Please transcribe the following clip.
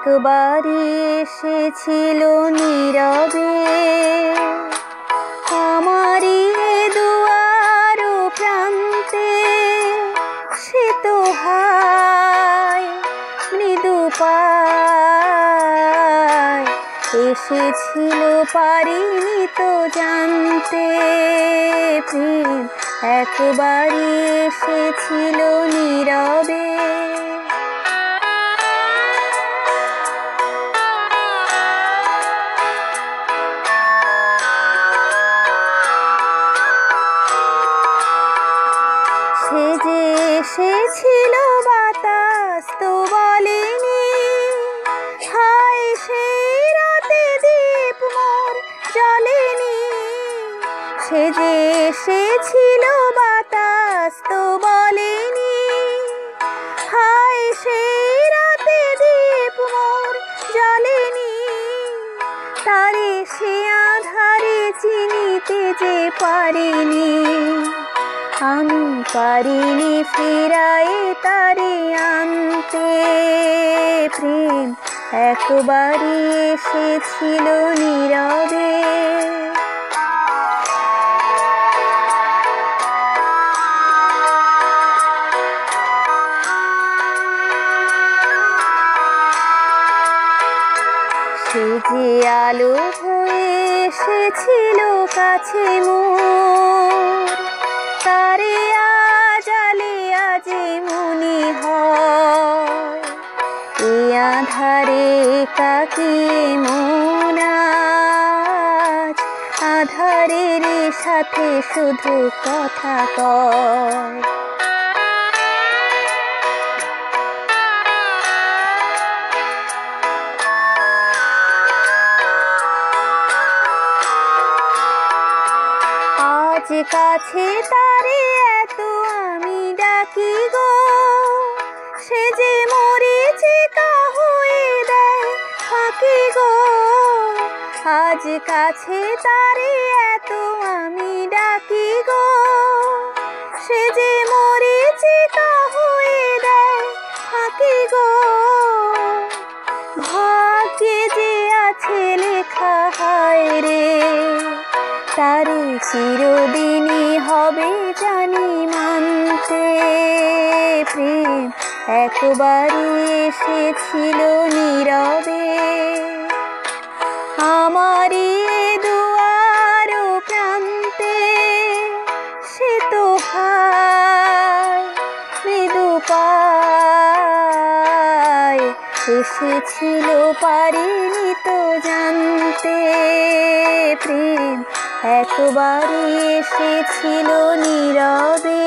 একবারই এসেছিল নীরবে আমারই দুয়ার প্রান্তে, সে তো হায় মৃদু পায় এসেছিল, পারিনি তো জানতে। প্রেম একবারই এসেছিল নীরবে। সে যে এসেছিল বাতাস তো বলেনি, হায় সেই রাতে দীপ মোর জ্বলেনি। সে যে এসেছিল বাতাস তো বলেনি, হায় সেই রাতে দীপ মোর জ্বলেনি। তারে সে আধারে চিনিতে যে পারিনি, আমি পারিনি ফিরায়ে তারে আনতে। প্রেম একবারই এসেছিল নীরবে। সে যে আলো হয়ে এসেছিল কাছে মোর, তারে আজালে আজে মনে হয় এই আধারে একাকী মন আজ আধারের সাথে শুধু কথা কয়। আজ কাছে তারে এত আমি ডাকি গো, সে যে মরিচিকা হয়ে দেয় ফাঁকি গো। আজ কাছে তারে এত আমি ডাকি গো, সে যে মরিচিকা হয়ে দেয় ফাঁকি গো। ভাগ্যে যে আছে লেখা হায় রে, তারে চিরদিনই হবে জানি মানতে। প্রেম একবারই এসেছিল নীরবে আমারই দুয়ার প্রান্তে, সে তো হায় মৃদু পায় এসেছিল, পারিনি তো জানতে। প্রেম একবারই এসেছিল নীরবে।